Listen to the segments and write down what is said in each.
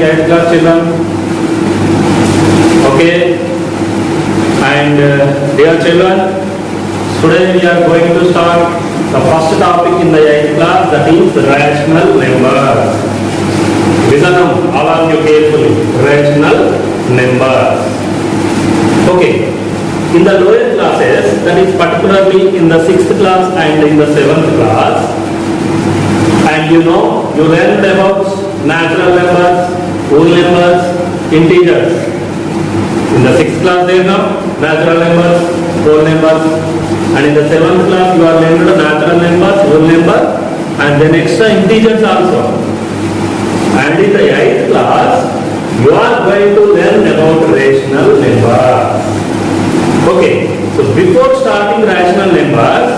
8th class children? Okay. And dear children, today we are going to start the first topic in the 8th class, that is rational numbers. Listen all of you carefully. Rational numbers. Okay. In the lower classes, that is particularly in the 6th class and in the 7th class, and you learned about natural numbers, whole numbers, integers. In the 6th class there now, natural numbers, whole numbers, and in the 7th class you are learned natural numbers, whole numbers, and then extra integers also. And in the 8th class, you are going to learn about rational numbers. Okay, so before starting rational numbers,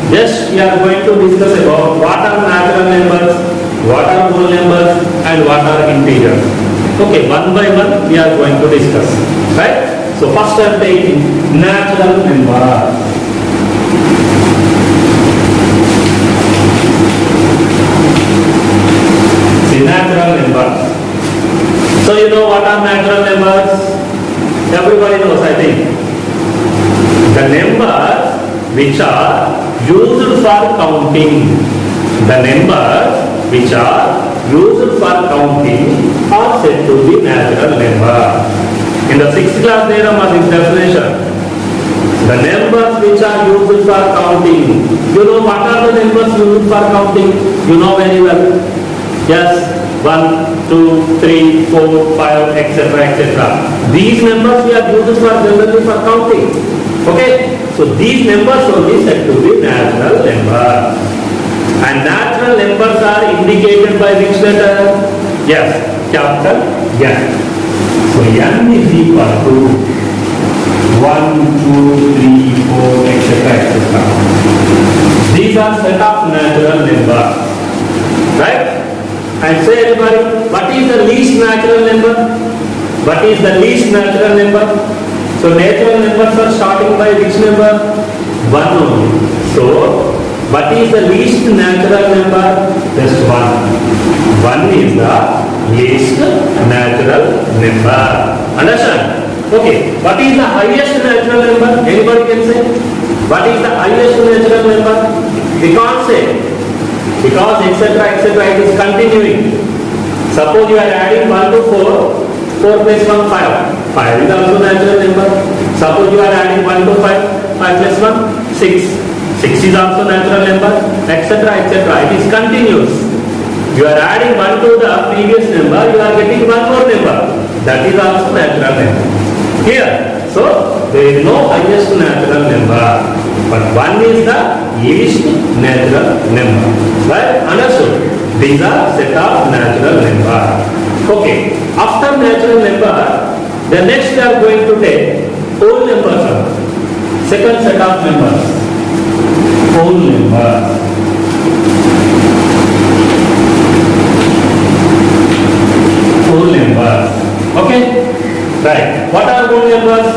just we are going to discuss about what are natural numbers, what are whole numbers, and what are integers. Okay, one by one we are going to discuss. Right? So first I am taking natural numbers. See, natural numbers. So you know what are natural numbers? Everybody knows, I think. The numbers which are used for counting. The numbers which are used for counting are said to be natural numbers. In the 6th class there was this definition. The numbers which are used for counting. You know what are the numbers used for counting? You know very well. Yes, 1, 2, 3, 4, 5, etc., etc. These numbers we are used for generally for counting. Okay, so these numbers only said to be natural numbers. And natural numbers are indicated by which letter? Yes, capital N. So N is equal to 1, 2, 3, 4, etc., etc. These are set of natural numbers. Right? And say everybody, what is the least natural number? What is the least natural number? So natural numbers are starting by which number? 1 only. So what is the least natural number? Just 1. 1 is the least natural number. Understand? Okay. What is the highest natural number? Anybody can say? What is the highest natural number? We can't say. Because etc., etc., it is continuing. Suppose you are adding 1 to 4. 4 plus 1, 5. 5 is also natural number. Suppose you are adding 1 to 5. 5 plus 1, 6. 6 is also natural number, etc., etc. It is continuous. You are adding 1 to the previous number, you are getting 1 more number. That is also natural number. Here, so there is no highest natural number, but 1 is the least natural number. Right? Understood? These are set of natural number. Okay. After natural number, the next we are going to take whole numbers. Second set of numbers. Whole numbers. Whole numbers. Okay? Right. What are whole numbers?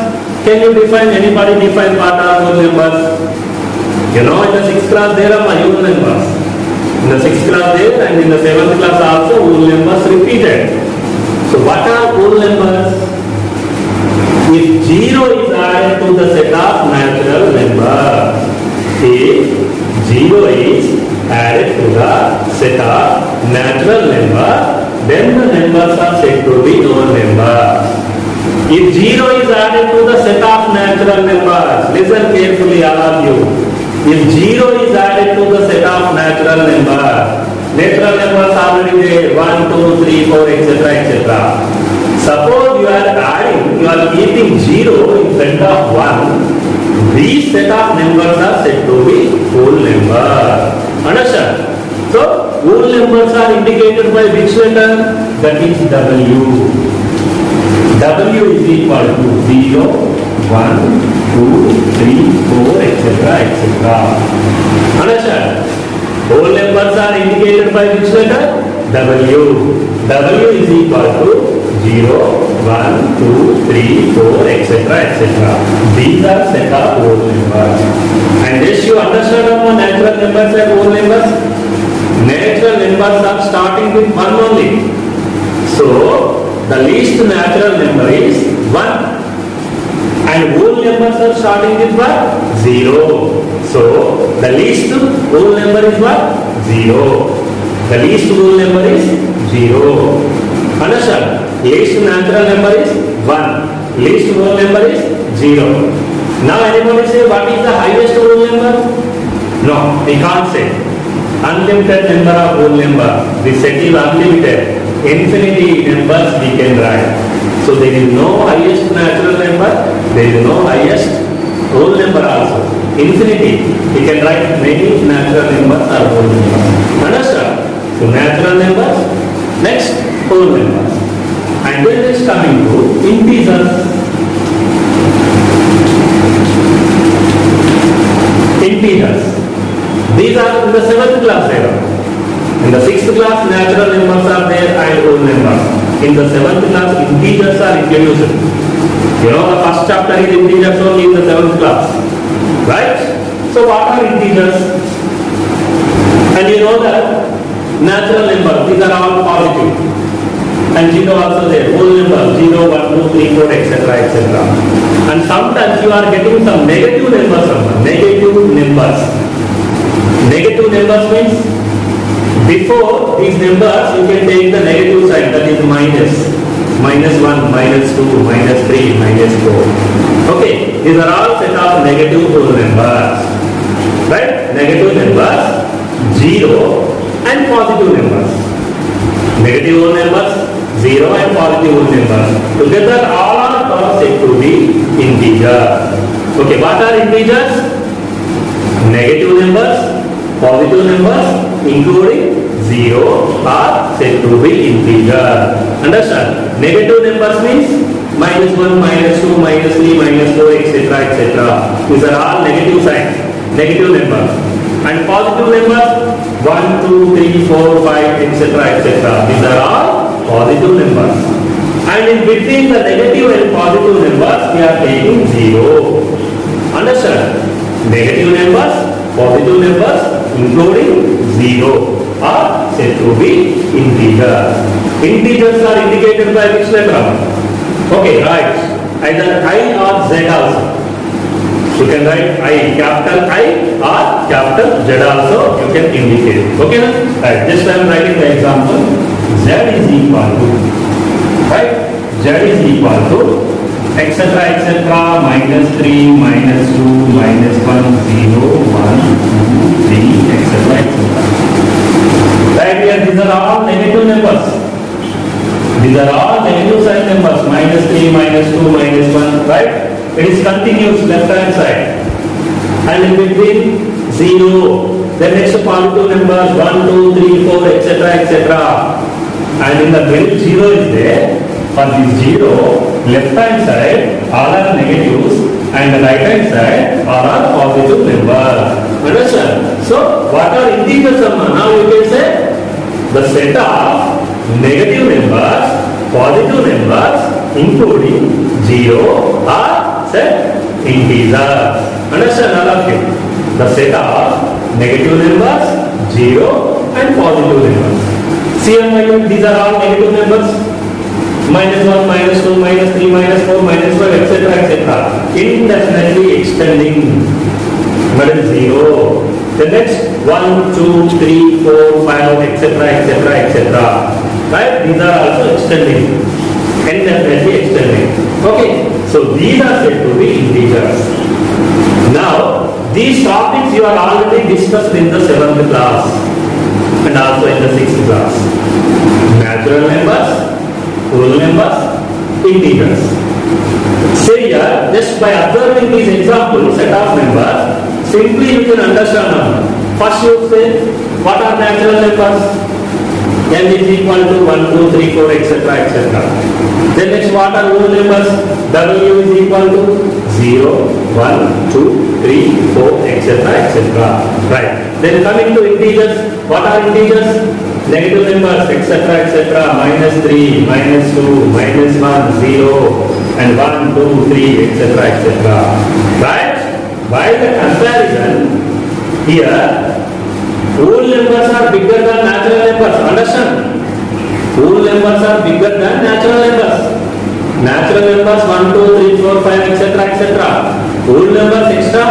Can you define, anybody define what are whole numbers? You know, in the 6th class there are whole numbers. In the 6th class there and in the 7th class also whole numbers repeated. So what are whole numbers? If 0 is added to the set of natural numbers, if 0 is added to the set of natural number, then the numbers are said to be whole numbers. If 0 is added to the set of natural numbers, listen carefully all of you. If 0 is added to the set of natural numbers already there, 1, 2, 3, 4, etc., etc. Suppose you are adding, you are keeping 0 in front of 1, these set of numbers are said to be whole number. Understand? So, whole numbers are indicated by which letter? That is W. W is equal to 0, 1, 2, 3, 4, etc., etc. Understand? Whole numbers are indicated by which letter? W. W is equal to 0, 1, 2, 3, 4, etc., etc. These are set of whole numbers. And this you understand about natural numbers and whole numbers. Natural numbers are starting with 1 only. So the least natural number is 1. And whole numbers are starting with what? 0. So the least whole number is what? 0. The least whole number is 0. Understand? Least natural number is 1. Least whole number is 0. Now anybody say what is the highest whole number? No, we can't say. Unlimited number of whole number. The set is unlimited. Infinity numbers we can write. So there is no highest natural number, there is no highest whole number also. Infinity, we can write many natural numbers or whole numbers. Understand? So natural numbers, next whole numbers. And then it is coming to integers. Integers. These are in the 7th class era. In the 6th class, natural numbers are there and whole numbers. In the 7th class, integers are introduced. You know, the first chapter is integers only in the 7th class. Right? So what are integers? And you know that natural numbers, these are all positive. And 0 also there, whole number, 0, 1, 2, 3, 4, etc., etc. And sometimes you are getting some negative numbers. Negative numbers. Negative numbers means before these numbers you can take the negative sign, that is minus. Minus 1, minus 2, minus 3, minus 4. Okay, these are all set of negative whole numbers. Right? Negative numbers, 0 and positive numbers. Negative whole numbers, 0 and positive whole numbers. Together all are said to be integer. Okay, what are integers? Negative numbers, positive numbers, including 0 are said to be integer. Understand? Negative numbers means minus 1, minus 2, minus 3, minus 4, etc., etc. These are all negative signs, negative numbers. And positive numbers 1, 2, 3, 4, 5, etc., etc. These are all positive numbers. And in between the negative and positive numbers, we are taking 0. Understand? Negative numbers, positive numbers, including 0 are said to be integers. Integers are indicated by which letter? Okay, right. Either I or Z also. You can write I, capital I or capital Z also you can indicate. Okay, right. Just I am writing the example. Z is equal to, right? Z is equal to etc., etc., minus 3, minus 2, minus 1, 0, 1, 2, 3, etc., etc. Right here, these are all negative numbers. These are all negative sign numbers. Minus 3, minus 2, minus 1, right? It is continuous left hand side. And in between 0. Then next positive numbers 1, 2, 3, 4, etc., etc. And in the middle 0 is there. For this 0, left hand side all are negatives and the right hand side all are positive numbers. Understand? So what are integers? Now you can say the set of negative numbers, positive numbers, including 0 are set integers. Understand all of you? The set of negative numbers, 0 and positive numbers. See here, these are all negative numbers. Minus 1, minus 2, minus 3, minus 4, minus 5, etc., etc. Indefinitely extending. But 0. The next 1, 2, 3, 4, 5, etc., etc., etc. Right? These are also extending. Indefinitely extending. Okay. So these are said to be integers. Now, these topics you are already discussed in the 7th class and also in the 6th class. Natural numbers, whole numbers, integers. Say here, just by observing these examples, set of numbers, simply you can understand them. First you say, what are natural numbers? N is equal to 1, 2, 3, 4, etc., etc. Then next, what are whole numbers? W is equal to 0, 1, 2, 3, 4, etc., etc. Right. Then coming to integers, what are integers? Negative numbers, etc., etc., minus 3, minus 2, minus 1, 0, and 1, 2, 3, etc., etc. Right? By the comparison, here, whole numbers are bigger than natural numbers. Understand? Whole numbers are bigger than natural numbers. Natural numbers 1, 2, 3, 4, 5, etc. etc. Whole numbers extra.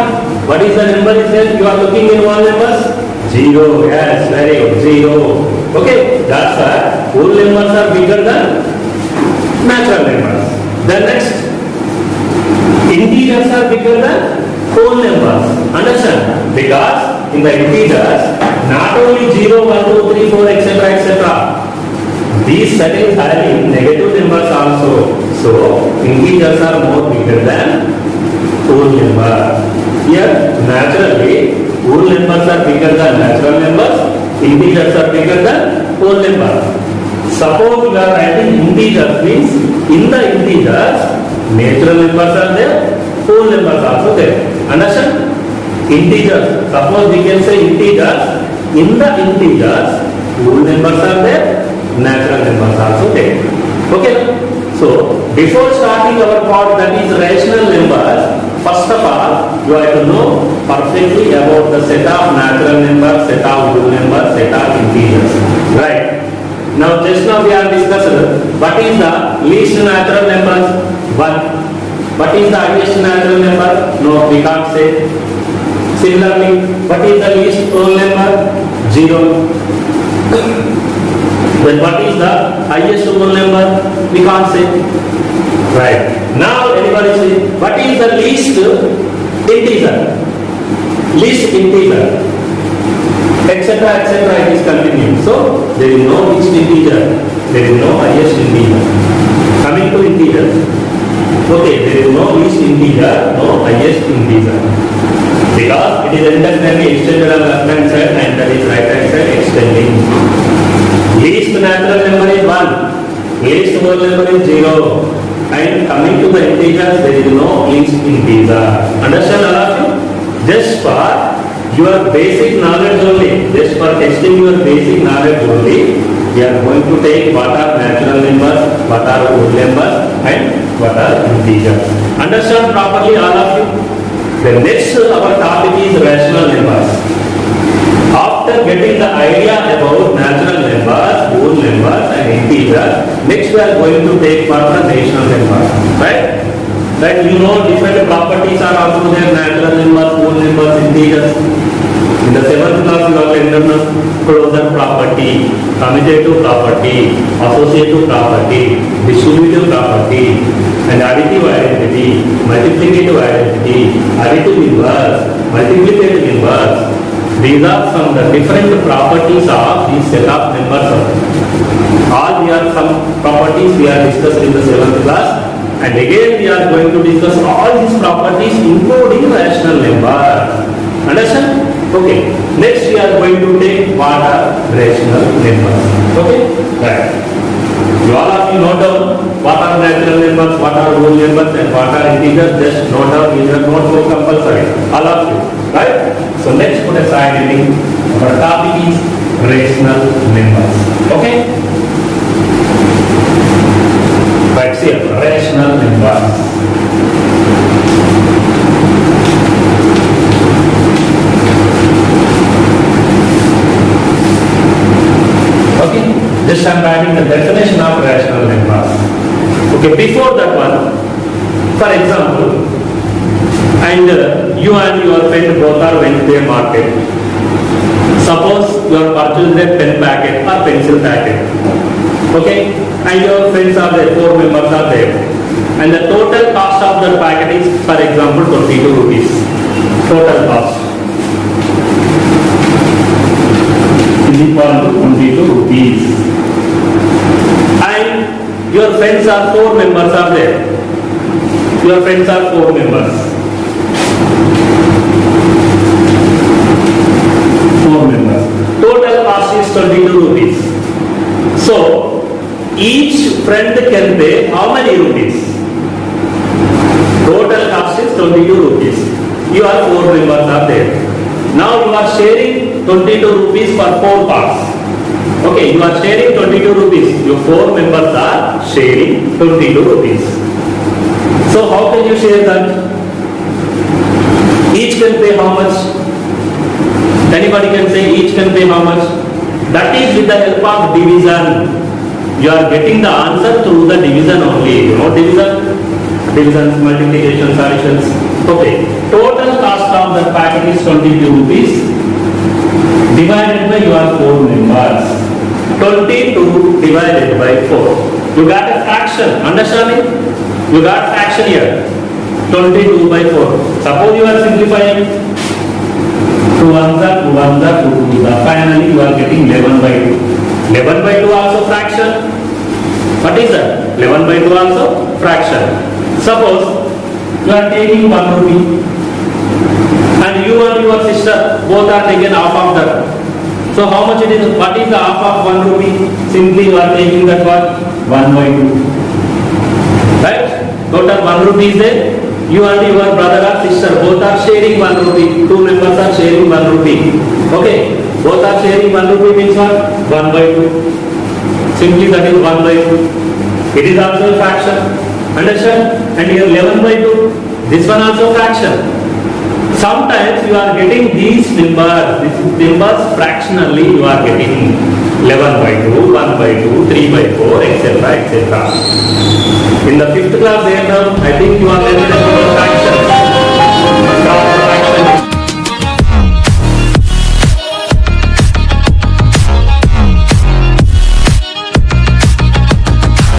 What is the number is there? You are looking in whole numbers? 0. Yes, very good. 0. Okay, that's why whole numbers are bigger than natural numbers. Then next, integers are bigger than whole numbers. Understand? Because in the integers, not only 0, 1, 2, 3, 4, etc. etc. These settings having negative numbers also. So, integers are more bigger than whole number. Here, naturally, whole numbers are bigger than natural numbers. Integers are bigger than whole numbers. Suppose you are writing integers means in the integers, natural numbers are there, whole numbers also there. Understand? Integers. Suppose we can say integers. In the integers, whole numbers are there, natural numbers also there. Okay? So, before starting our part that is rational numbers, first of all, you have to know perfectly about the set of natural numbers, set of whole numbers, set of integers. Right? Now, just now we are discussing what is the least natural numbers? 1. What is the highest natural number? No, we can't say. Similarly, what is the least whole number? 0. Then what is the highest whole number? We can't say. Right. Now anybody say, what is the least integer? Least integer. Etc. etc. It is continuing. So there is no least integer. There is no highest integer. Coming to integers. Okay, there is no least integer, no highest integer. Because it is independently extended on left hand side and that is right hand side extending. Least natural number is 1. Least whole number is 0. And coming to the integers, there is no least integer. Understand all of you? Just for your basic knowledge only, just for testing your basic knowledge only, we are going to take what are natural numbers, what are whole numbers, and what are integers. Understand properly all of you? The next our topic is rational numbers. After getting the idea about natural numbers, whole numbers and integers, next we are going to take part the rational numbers. Right? That you know different properties are also there, natural numbers, whole numbers, integers. In the 7th class you have learned closure property, commutative property, associative property, distributive property, and additive identity, multiplicative identity, additive inverse, multiplicative inverse. These are some of the different properties of these set of numbers. All we are some properties we are discussed in the 7th class, and again we are going to discuss all these properties including rational numbers. Understand? Okay. Next we are going to take what are rational numbers. Okay? Right. You all of you note down what are natural numbers, what are whole numbers, and what are integers. Just note down in your notebook compulsory. All of you. Right? So let's put aside anything. Our topic is rational numbers. Okay? Right, see rational numbers. Okay? Just I am writing the definition of rational numbers. Okay, before that one, for example, and you and your friend both are went to a market. Suppose you are purchased a pen packet or pencil packet. Okay? And your friends are there, 4 members are there. And the total cost of the packet is, for example, 22 rupees. Total cost is equal to 22 rupees. And your friends are 4 members are there. Your friends are 4 members. 4 members. Total cost is 22 rupees. So, each friend can pay how many rupees? Total cost is 22 rupees. You are 4 members are there. Now you are sharing 22 rupees for 4 parts. Okay, you are sharing 22 rupees. Your 4 members are sharing 22 rupees. So how can you share that? Each can pay how much? Anybody can say each can pay how much? That is with the help of division. you are getting the answer through the division only. You know divisions, multiplications, additions. Okay, total cost of the packet is 22 rupees divided by your 4 members. 22 divided by 4. You got a fraction, understanding? You got fraction here. 22 by 4. Suppose you are simplifying 2 ones are 2 ones are 2 2s are. Finally you are getting 11 by 2. 11 by 2 also fraction. What is that? 11 by 2 also fraction. Suppose you are taking 1 rupee and you and your sister both are taken half of that. So how much it is? What is the half of 1 rupee? Simply you are taking that what? 1 by 2. Right? Total 1 rupee is there. You and your brother or sister both are sharing 1 rupee. 2 members are sharing 1 rupee. Okay? Both are sharing 1 rupee means what? 1 by 2. Simply that is 1 by 2. It is also a fraction. Understand? And here 11 by 2. This one also fraction. Sometimes you are getting these numbers fractionally you are getting 11 by 2, 1 by 2, 3 by 4, etc. etc. In the 5th class they have, I think you are